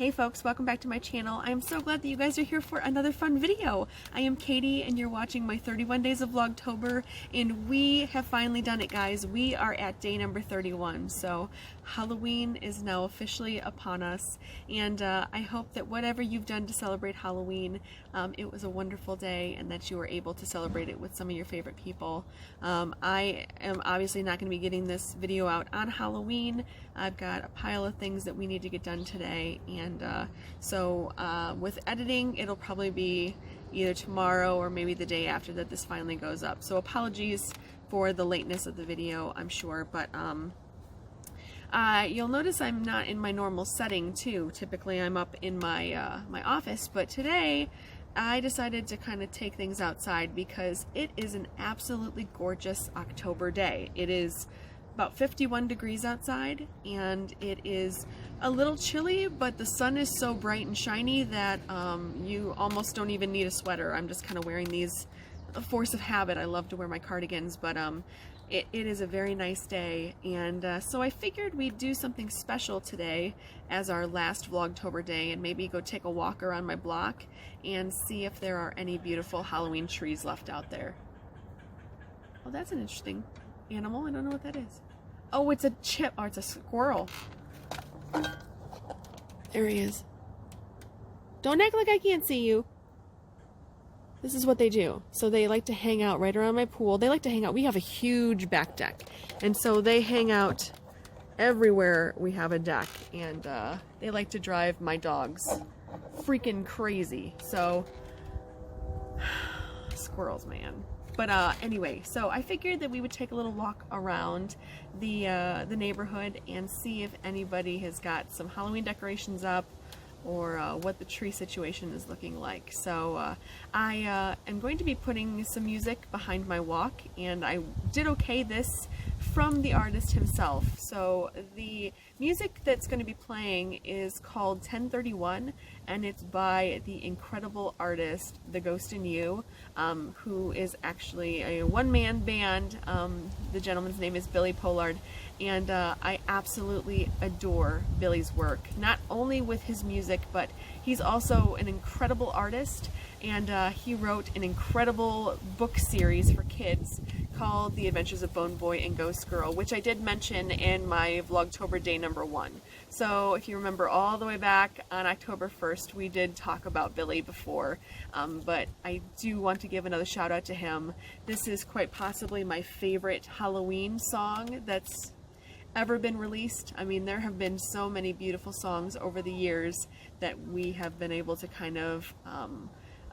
Hey folks, welcome back to my channel. I am so glad that you guys are here for another fun video. I am Katie and you're watching my 31 days of Vlogtober, and we have finally done it, guys. We are at day number 31, so Halloween is now officially upon us, and I hope that whatever you've done to celebrate Halloween, it was a wonderful day and that you were able to celebrate it with some of your favorite people. I am obviously not going to be getting this video out on Halloween. I've got a pile of things that we need to get done today, and so with editing it'll probably be either tomorrow or maybe the day after that this finally goes up. So apologies for the lateness of the video, I'm sure, but you'll notice I'm not in my normal setting too. Typically I'm up in my my office, but today I decided to kind of take things outside because it is an absolutely gorgeous October day. It is about 51 degrees outside, and it is a little chilly, but the sun is so bright and shiny that you almost don't even need a sweater. I'm just kind of wearing these, a force of habit. I love to wear my cardigans, but it is a very nice day, and so I figured we'd do something special today as our last Vlogtober day, and maybe go take a walk around my block and see if there are any beautiful Halloween trees left out there. Oh, that's an interesting animal. I don't know what that is. Oh, it's a chip. Oh, it's a squirrel. There he is. Don't act like I can't see you. This is what they do. So they like to hang out right around my pool. They like to hang out. We have a huge back deck, and so they hang out everywhere we have a deck, and they like to drive my dogs freaking crazy. So squirrels, man. But anyway, so I figured that we would take a little walk around the neighborhood and see if anybody has got some Halloween decorations up, or what the tree situation is looking like. So I am going to be putting some music behind my walk, and I did okay this from the artist himself. So the music that's going to be playing is called 1031, and it's by the incredible artist The Ghost in You, who is actually a one-man band. The gentleman's name is Billy Pollard, and I absolutely adore Billy's work, not only with his music, but he's also an incredible artist, and he wrote an incredible book series for kids called The Adventures of Bone Boy and Ghost Girl, which I did mention in my Vlogtober day number 1. So if you remember all the way back on October 1st, we did talk about Billy before, but I do want to give another shout out to him. This is quite possibly my favorite Halloween song that's ever been released. I mean, there have been so many beautiful songs over the years that we have been able to kind of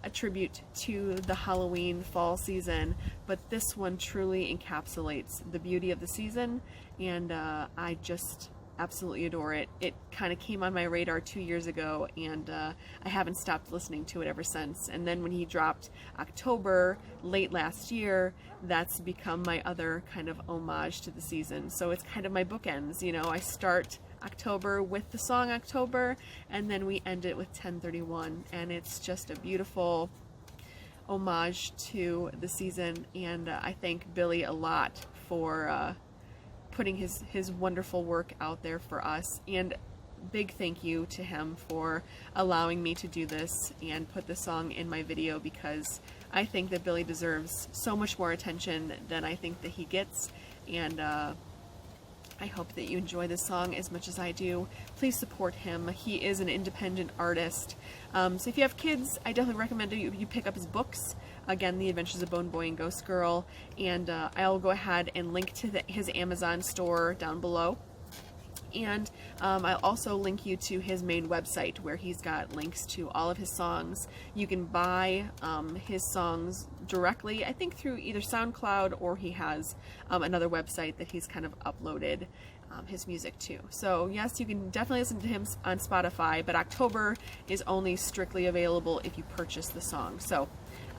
attribute to the Halloween fall season, but this one truly encapsulates the beauty of the season, and I just absolutely adore it. It kind of came on my radar 2 years ago, and I haven't stopped listening to it ever since. And then when he dropped October late last year, that's become my other kind of homage to the season. So it's kind of my bookends, you know. I start October with the song October, and then we end it with 1031, and it's just a beautiful homage to the season. And I thank Billy a lot for putting his wonderful work out there for us, and big thank you to him for allowing me to do this and put this song in my video, because I think that Billy deserves so much more attention than I think that he gets, and I hope that you enjoy this song as much as I do. Please support him. He is an independent artist. So if you have kids, I definitely recommend you pick up his books. Again, The Adventures of Bone Boy and Ghost Girl. And I'll go ahead and link to his Amazon store down below. And I'll also link you to his main website, where he's got links to all of his songs. You can buy his songs directly, I think through either SoundCloud, or he has another website that he's kind of uploaded his music to. So yes, you can definitely listen to him on Spotify, but October is only strictly available if you purchase the song. So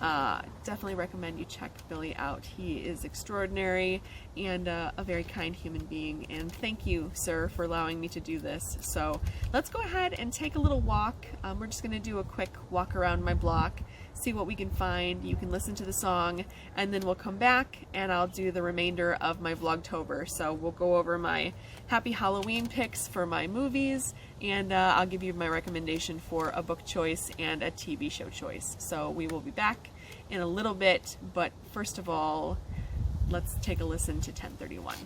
definitely recommend you check Billy out. He is extraordinary and a very kind human being, and thank you, sir, for allowing me to do this. So let's go ahead and take a little walk. We're just going to do a quick walk around my block, see what we can find. You can listen to the song, and then we'll come back and I'll do the remainder of my Vlogtober. So we'll go over my Happy Halloween picks for my movies, and I'll give you my recommendation for a book choice and a TV show choice. So we will be back in a little bit, but first of all, let's take a listen to 1031.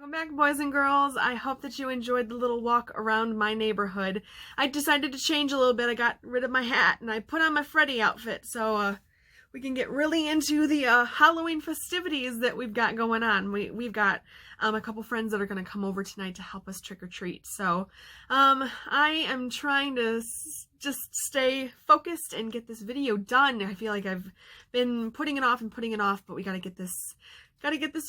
Welcome back, boys and girls. I hope that you enjoyed the little walk around my neighborhood. I decided to change a little bit. I got rid of my hat and I put on my Freddy outfit so we can get really into the Halloween festivities that we've got going on. We've got a couple friends that are going to come over tonight to help us trick-or-treat. So I am trying to just stay focused and get this video done. I feel like I've been putting it off, but we gotta get this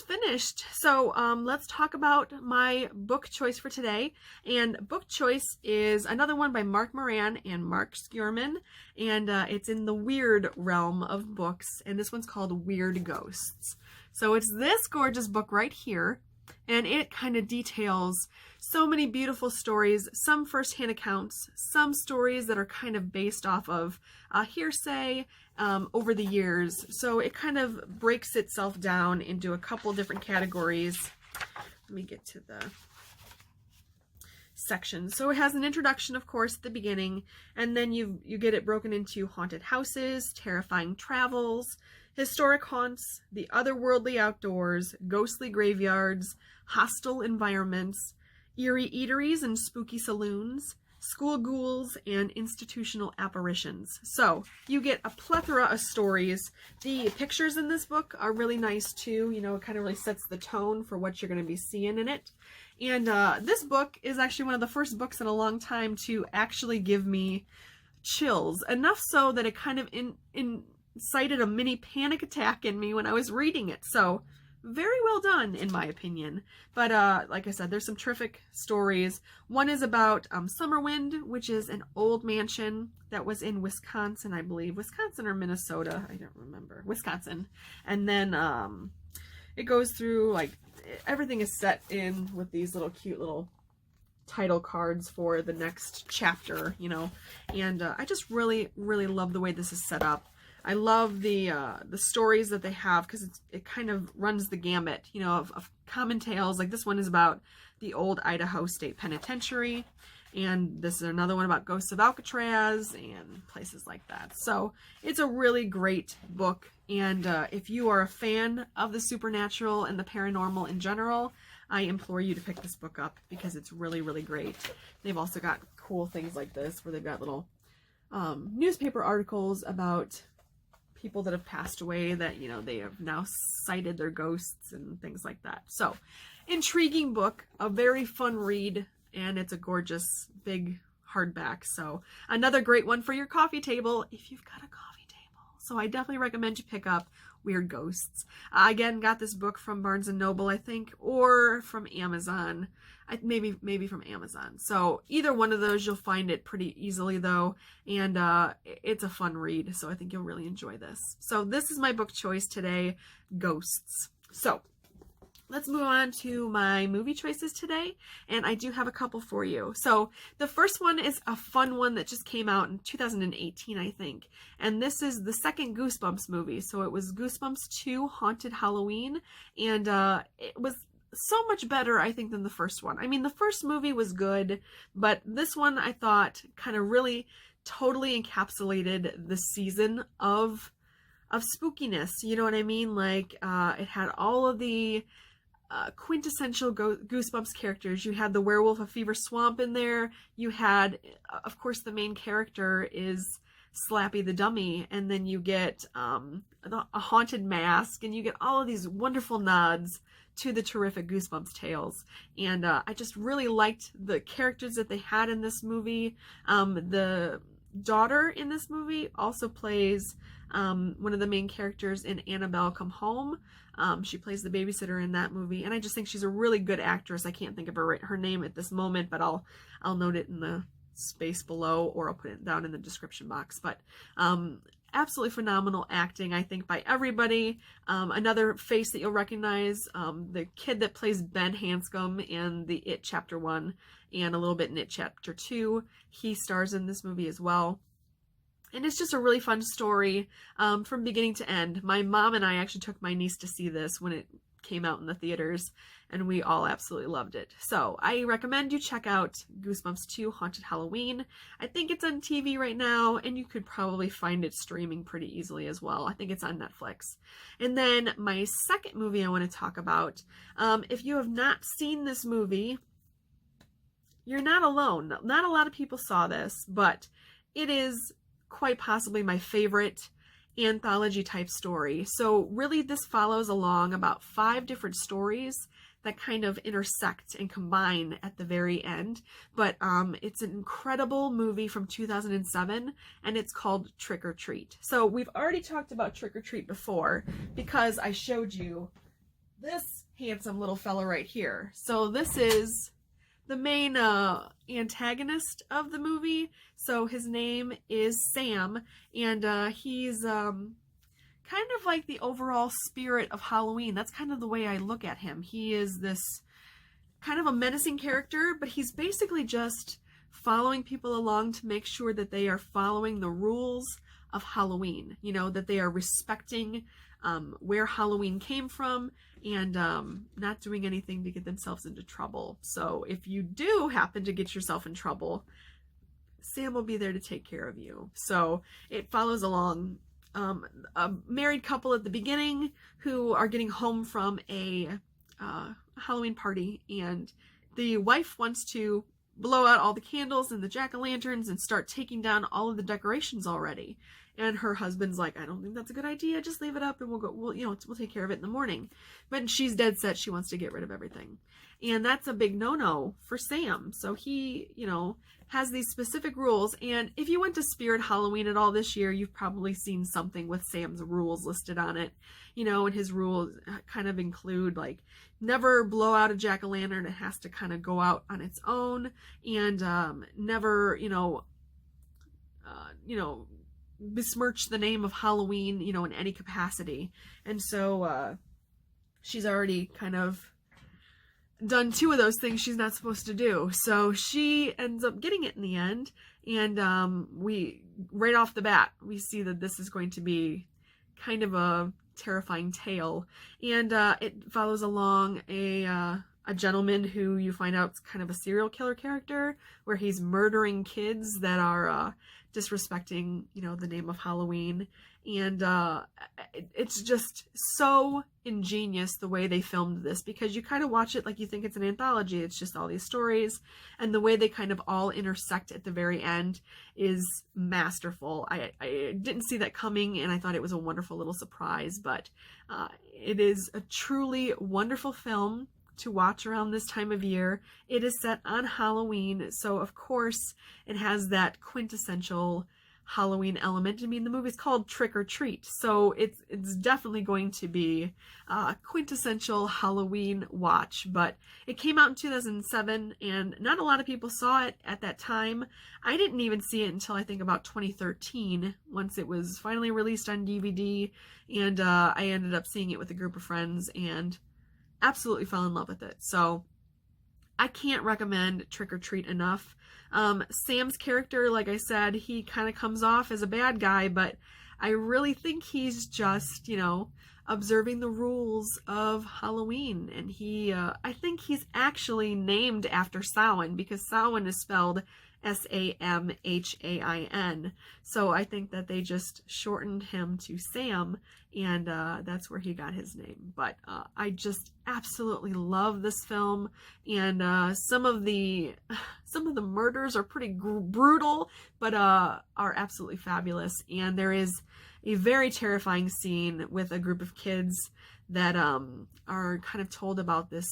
finished. So let's talk about my book choice for today. And book choice is another one by Mark Moran and Mark Skierman, and it's in the weird realm of books, and this one's called Weird Ghosts. So it's this gorgeous book right here, and it kind of details so many beautiful stories, some firsthand accounts, some stories that are kind of based off of hearsay over the years. So it kind of breaks itself down into a couple different categories. Let me get to the section. So it has an introduction, of course, at the beginning, and then you get it broken into haunted houses, terrifying travels, historic haunts, the otherworldly outdoors, ghostly graveyards, hostile environments, eerie eateries and spooky saloons, school ghouls, and institutional apparitions. So you get a plethora of stories. The pictures in this book are really nice too. You know, it kind of really sets the tone for what you're going to be seeing in it. And this book is actually one of the first books in a long time to actually give me chills, enough so that it kind of incited a mini panic attack in me when I was reading it. So very well done, in my opinion. But like I said, there's some terrific stories. One is about Summerwind, which is an old mansion that was in Wisconsin, I believe. Wisconsin or Minnesota, I don't remember. Wisconsin. And then it goes through, like, everything is set in with these little cute little title cards for the next chapter, you know. And I just really, really love the way this is set up. I love the stories that they have, because it kind of runs the gamut, you know, of common tales. Like this one is about the old Idaho State Penitentiary, and this is another one about ghosts of Alcatraz and places like that. So it's a really great book, and if you are a fan of the supernatural and the paranormal in general, I implore you to pick this book up, because it's really, really great. They've also got cool things like this, where they've got little newspaper articles about people that have passed away that, you know, they have now cited their ghosts and things like that. So, intriguing book, a very fun read, and it's a gorgeous big hardback. So, another great one for your coffee table if you've got a coffee table. So, I definitely recommend you pick up Weird Ghosts. I again got this book from Barnes & Noble, I think, or from Amazon. Maybe from Amazon. So either one of those, you'll find it pretty easily though, and it's a fun read, so I think you'll really enjoy this. So this is my book choice today, Ghosts. So let's move on to my movie choices today, and I do have a couple for you. So the first one is a fun one that just came out in 2018, I think, and this is the second Goosebumps movie. So it was Goosebumps 2 Haunted Halloween, and it was so much better, I think, than the first one. I mean, the first movie was good, but this one I thought kind of really totally encapsulated the season of spookiness. You know what I mean? Like, it had all of the quintessential Goosebumps characters. You had the werewolf of Fever Swamp in there. You had, of course, the main character is Slappy the Dummy, and then you get a haunted mask, and you get all of these wonderful nods to the terrific Goosebumps tales. And I just really liked the characters that they had in this movie. The daughter in this movie also plays one of the main characters in Annabelle Come Home. She plays the babysitter in that movie, and I just think she's a really good actress. I can't think of her name at this moment, but I'll note it in the space below, or I'll put it down in the description box. But absolutely phenomenal acting, I think, by everybody. Another face that you'll recognize, the kid that plays Ben Hanscom in the It Chapter 1 and a little bit in It Chapter 2. He stars in this movie as well. And it's just a really fun story from beginning to end. My mom and I actually took my niece to see this when it came out in the theaters, and we all absolutely loved it. So I recommend you check out Goosebumps 2 Haunted Halloween. I think it's on TV right now, and you could probably find it streaming pretty easily as well. I think it's on Netflix. And then my second movie I want to talk about, if you have not seen this movie, you're not alone. Not a lot of people saw this, but it is quite possibly my favorite anthology type story. So really this follows along about 5 different stories that kind of intersect and combine at the very end. But it's an incredible movie from 2007, and it's called Trick or Treat. So we've already talked about Trick or Treat before, because I showed you this handsome little fella right here. So this is the main antagonist of the movie. So his name is Sam, and he's kind of like the overall spirit of Halloween. That's kind of the way I look at him. He is this kind of a menacing character, but he's basically just following people along to make sure that they are following the rules of Halloween, you know, that they are respecting where Halloween came from, and not doing anything to get themselves into trouble. So if you do happen to get yourself in trouble, Sam will be there to take care of you. So it follows along a married couple at the beginning who are getting home from a Halloween party, and the wife wants to blow out all the candles and the jack-o'-lanterns and start taking down all of the decorations already. And her husband's like, I don't think that's a good idea. Just leave it up and we'll take care of it in the morning. But she's dead set. She wants to get rid of everything. And that's a big no-no for Sam. So he, you know, has these specific rules. And if you went to Spirit Halloween at all this year, you've probably seen something with Sam's rules listed on it. You know, and his rules kind of include, like, never blow out a jack-o'-lantern. It has to kind of go out on its own. And never, besmirch the name of Halloween, you know, in any capacity. And so she's already kind of done 2 of those things she's not supposed to do. So she ends up getting it in the end. And we, right off the bat, we see that this is going to be kind of a terrifying tale. And it follows along a gentleman who you find out is kind of a serial killer character, where he's murdering kids that are disrespecting, you know, the name of Halloween. And it's just so ingenious the way they filmed this, because you kind of watch it like you think it's an anthology. It's just all these stories, and the way they kind of all intersect at the very end is masterful. I didn't see that coming, and I thought it was a wonderful little surprise. But it is a truly wonderful film to watch around this time of year. It is set on Halloween, so of course it has that quintessential Halloween element. I mean, the movie's called Trick or Treat, so it's definitely going to be a quintessential Halloween watch. But it came out in 2007, and not a lot of people saw it at that time. I didn't even see it until I think about 2013, once it was finally released on DVD, and I ended up seeing it with a group of friends and absolutely fell in love with it. So I can't recommend Trick or Treat enough. Sam's character, like I said, he kind of comes off as a bad guy, but I really think he's just, you know, observing the rules of Halloween. And I think he's actually named after Samhain, because Samhain is spelled Samhain. So I think that they just shortened him to Sam, and that's where he got his name. But I just absolutely love this film, and some of the murders are pretty brutal, but are absolutely fabulous. And there is a very terrifying scene with a group of kids that are kind of told about this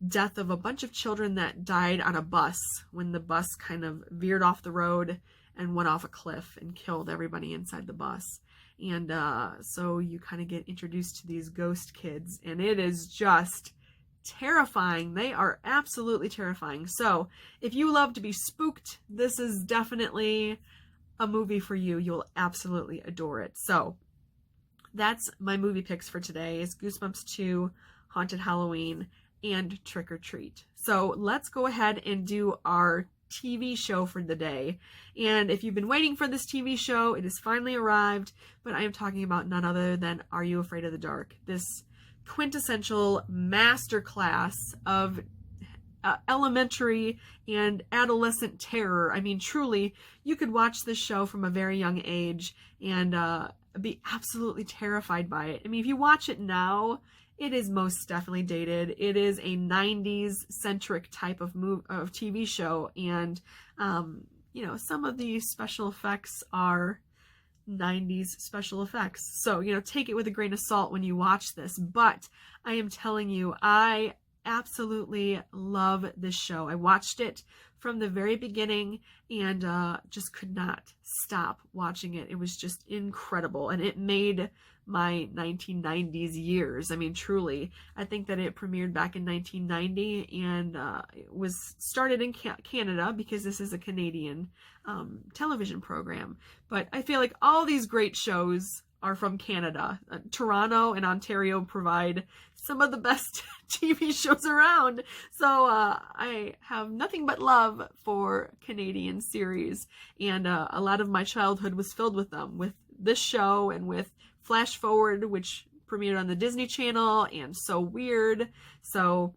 death of a bunch of children that died on a bus, when the bus kind of veered off the road and went off a cliff and killed everybody inside the bus. And so you kind of get introduced to these ghost kids, and it is just terrifying. They are absolutely terrifying. So if you love to be spooked, this is definitely a movie for you. You'll absolutely adore it. So that's my movie picks for today, is Goosebumps 2, Haunted Halloween, and Trick or Treat. So let's go ahead and do our TV show for the day. And if you've been waiting for this TV show, it has finally arrived, but I am talking about none other than Are You Afraid of the Dark? This quintessential masterclass of elementary and adolescent terror. I mean, truly, you could watch this show from a very young age and be absolutely terrified by it. I mean, if you watch it now, it is most definitely dated. It is a 90s centric type of TV show, and you know, some of the special effects are 90s special effects. So, you know, take it with a grain of salt when you watch this. But I am telling you, I absolutely love this show. I watched it from the very beginning and just could not stop watching it. It was just incredible, and it made my 1990s years. I mean, truly, I think that it premiered back in 1990, and it was started in Canada, because this is a Canadian television program. But I feel like all these great shows are from Canada. Toronto and Ontario provide some of the best TV shows around. So I have nothing but love for Canadian series. And a lot of my childhood was filled with them, with this show and with Flash Forward, which premiered on the Disney Channel, and So Weird. So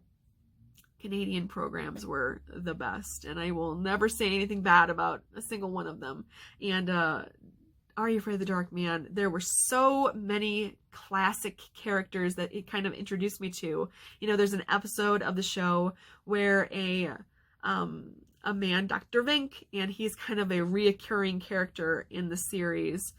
Canadian programs were the best, and I will never say anything bad about a single one of them. And Are You Afraid of the Dark, man? There were so many classic characters that it kind of introduced me to. You know, there's an episode of the show where a man, Dr. Vink, and he's kind of a reoccurring character in the series.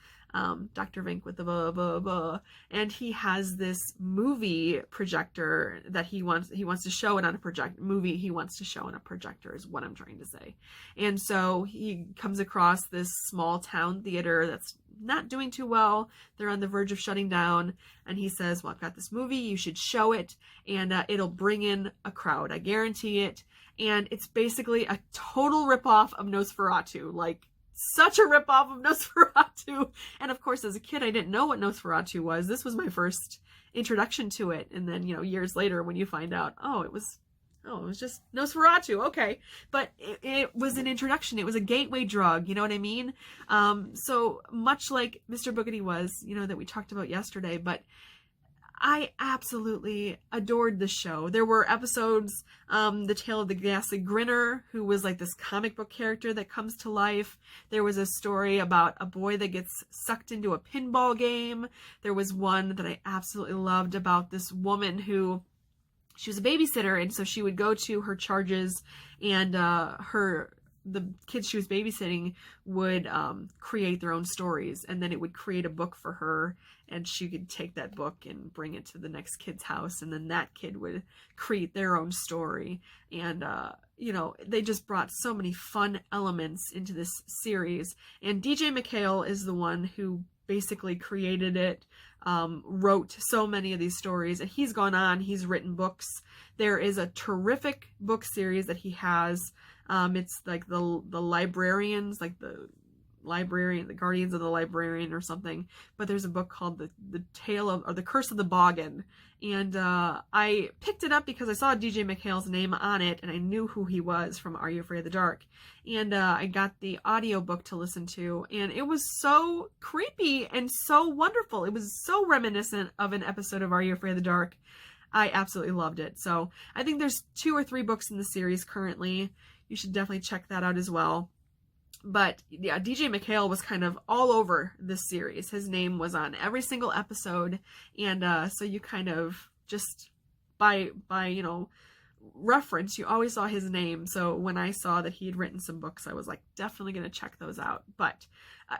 Dr. Vink with the blah, blah, blah. And he has this movie projector that he wants to show it on a he wants to show on a projector is what I'm trying to say. And so he comes across this small town theater that's not doing too well. They're on the verge of shutting down. And he says, well, I've got this movie, you should show it, and it'll bring in a crowd. I guarantee it. And it's basically a total ripoff of Nosferatu, like such a ripoff of Nosferatu. And of course, as a kid, I didn't know what Nosferatu was. This was my first introduction to it. And then, you know, years later when you find out, it was just Nosferatu. Okay. But it was an introduction. It was a gateway drug. You know what I mean? So much like Mr. Boogedy was, you know, that we talked about yesterday, but I absolutely adored the show. There were episodes, The Tale of the Ghastly Grinner, who was like this comic book character that comes to life. There was a story about a boy that gets sucked into a pinball game. There was one that I absolutely loved about this woman who, she was a babysitter, and so she would go to her charges, and the kids she was babysitting would create their own stories, and then it would create a book for her, and she could take that book and bring it to the next kid's house, and then that kid would create their own story. And you know, they just brought so many fun elements into this series. And DJ McHale is the one who basically created it, wrote so many of these stories, and he's gone on, he's written books. There is a terrific book series that he has. It's like the librarians, like the Guardians of the Librarian or something. But there's a book called the Tale of, or the Curse of the Boggin. And I picked it up because I saw DJ McHale's name on it, and I knew who he was from Are You Afraid of the Dark? And I got the audiobook to listen to, and it was so creepy and so wonderful. It was so reminiscent of an episode of Are You Afraid of the Dark? I absolutely loved it. So I think there's 2 or 3 books in the series currently. You should definitely check that out as well. But yeah, DJ McHale was kind of all over this series. His name was on every single episode. And so you kind of just by you know, reference, you always saw his name. So when I saw that he had written some books, I was like, definitely going to check those out. But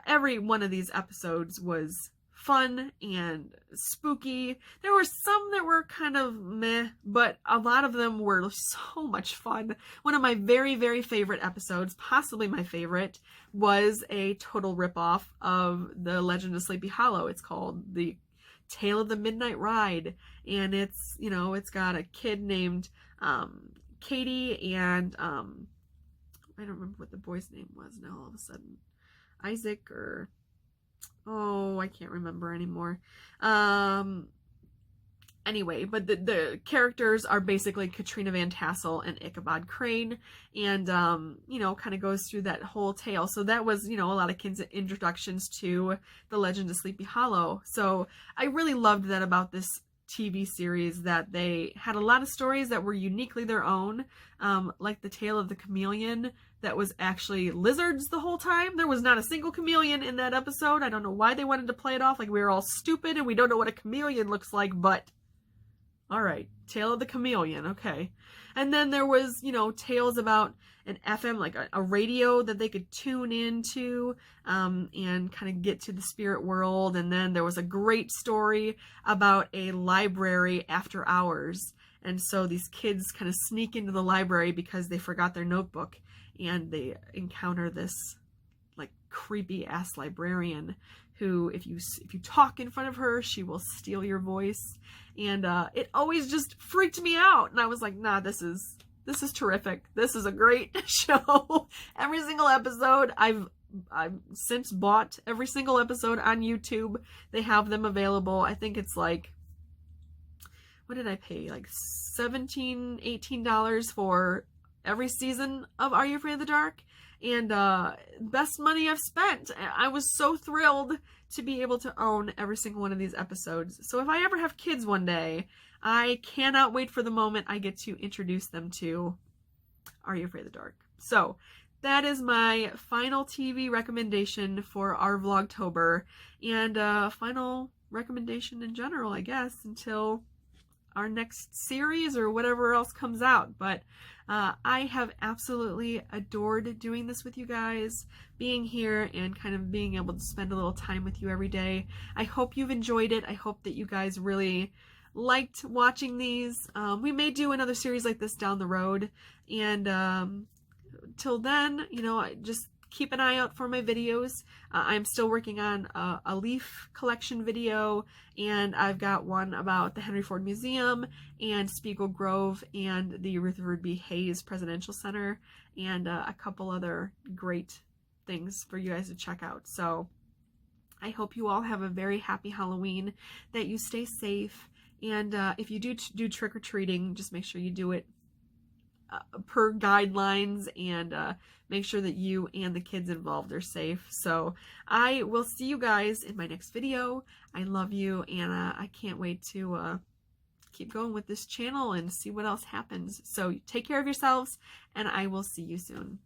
every one of these episodes was fun and spooky. There were some that were kind of meh, but a lot of them were so much fun. One of my very, very favorite episodes, possibly my favorite, was a total ripoff of The Legend of Sleepy Hollow. It's called The Tale of the Midnight Ride, and it's, you know, it's got a kid named Katie, and I don't remember what the boy's name was now all of a sudden. Isaac, or I can't remember anymore. Anyway, but the characters are basically Katrina Van Tassel and Ichabod Crane, and you know, kind of goes through that whole tale. So that was, you know, a lot of kids' introductions to The Legend of Sleepy Hollow. So I really loved that about this TV series, that they had a lot of stories that were uniquely their own, like the Tale of the Chameleon that was actually lizards the whole time. There was not a single chameleon in that episode. I don't know why they wanted to play it off like we were all stupid and we don't know what a chameleon looks like, but all right, Tale of the Chameleon, okay. And then there was, you know, tales about an FM, like a radio that they could tune into and kind of get to the spirit world. And then there was a great story about a library after hours. And so these kids kind of sneak into the library because they forgot their notebook, and they encounter this like creepy ass librarian who, if you talk in front of her, she will steal your voice. And it always just freaked me out. And I was like, nah, this is terrific. This is a great show. Every single episode I've I've since bought every single episode on YouTube. They have them available. I think it's like, what did I pay? Like $17, $18 for every season of Are You Afraid of the Dark? And best money I've spent. I was so thrilled to be able to own every single one of these episodes. So if I ever have kids one day, I cannot wait for the moment I get to introduce them to Are You Afraid of the Dark? So that is my final TV recommendation for our Vlogtober, and final recommendation in general, I guess, until our next series or whatever else comes out. But I have absolutely adored doing this with you guys, being here and kind of being able to spend a little time with you every day. I hope you've enjoyed it. I hope that you guys really liked watching these. We may do another series like this down the road, and till then, you know, just keep an eye out for my videos. I'm still working on a leaf collection video, and I've got one about the Henry Ford Museum and Spiegel Grove and the Rutherford B. Hayes Presidential Center, and a couple other great things for you guys to check out. So I hope you all have a very happy Halloween, that you stay safe, and if you do trick-or-treating, just make sure you do it per guidelines, and make sure that you and the kids involved are safe. So I will see you guys in my next video. I love you, and I can't wait to keep going with this channel and see what else happens. So take care of yourselves, and I will see you soon.